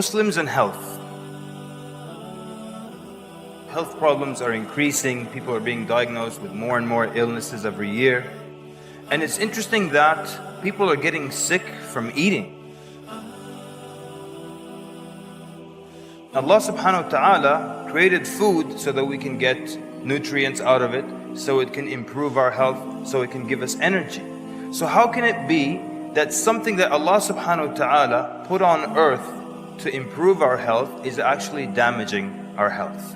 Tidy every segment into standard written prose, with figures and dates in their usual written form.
Muslims and health. Health problems are increasing. People are being diagnosed with more and more illnesses every year. And it's interesting that people are getting sick from eating. Allah subhanahu wa ta'ala created food so that we can get nutrients out of it, so it can improve our health, so it can give us energy. So how can it be that something that Allah subhanahu wa ta'ala put on earth to improve our health is actually damaging our health?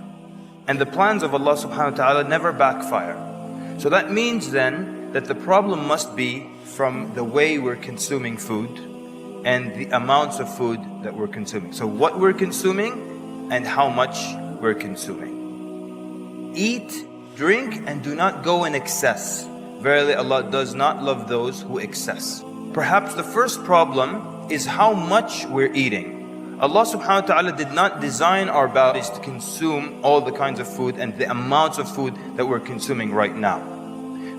And the plans of Allah subhanahu wa ta'ala never backfire. So that means then that the problem must be from the way we're consuming food and the amounts of food that we're consuming. So what we're consuming and how much we're consuming. Eat, drink, and do not go in excess. Verily Allah does not love those who excess. Perhaps the first problem is how much we're eating. Allah subhanahu wa ta'ala did not design our bodies to consume all the kinds of food and the amounts of food that we're consuming right now.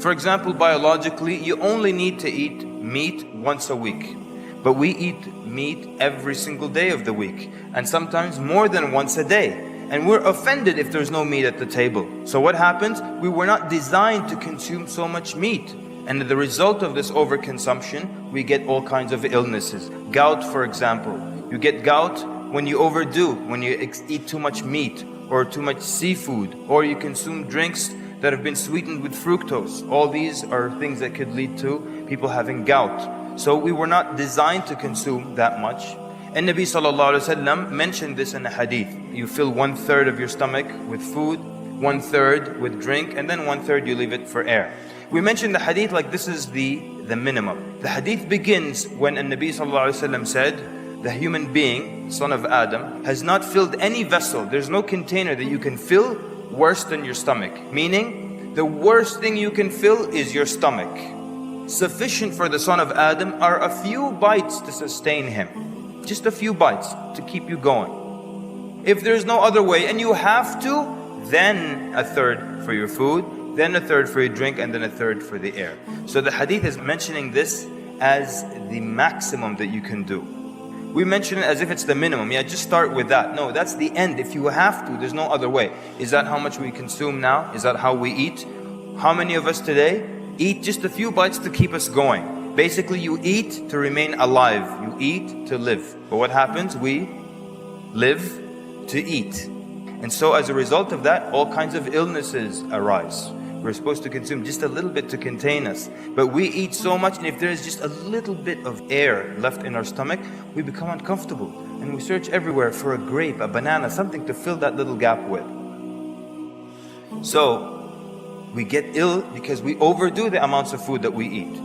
For example, biologically, you only need to eat meat once a week. But we eat meat every single day of the week, and sometimes more than once a day. And we're offended if there's no meat at the table. So what happens? We were not designed to consume so much meat. And the result of this overconsumption, we get all kinds of illnesses. Gout, for example. You get gout when you overdo, when you eat too much meat or too much seafood, or you consume drinks that have been sweetened with fructose. All these are things that could lead to people having gout. So we were not designed to consume that much. And Nabi sallallahu alaihi wasallam mentioned this in a hadith. You fill 1/3 of your stomach with food, 1/3 with drink, and then 1/3 you leave it for air. We mentioned the hadith like this is the minimum. The hadith begins when Nabi sallallahu alaihi wasallam said, the human being, son of Adam, has not filled any vessel. There's no container that you can fill worse than your stomach. Meaning, the worst thing you can fill is your stomach. Sufficient for the son of Adam are a few bites to sustain him. Just a few bites to keep you going. If there's no other way and you have to, then 1/3 for your food, then 1/3 for your drink, and then 1/3 for the air. So the hadith is mentioning this as the maximum that you can do. We mention it as if it's the minimum. Yeah, just start with that. No, that's the end. If you have to, there's no other way. Is that how much we consume now? Is that how we eat? How many of us today eat just a few bites to keep us going? Basically, you eat to remain alive. You eat to live. But what happens? We live to eat. And so as a result of that, all kinds of illnesses arise. We're supposed to consume just a little bit to contain us. But we eat so much, and if there is just a little bit of air left in our stomach, we become uncomfortable. And we search everywhere for a grape, a banana, something to fill that little gap with. So we get ill because we overdo the amounts of food that we eat.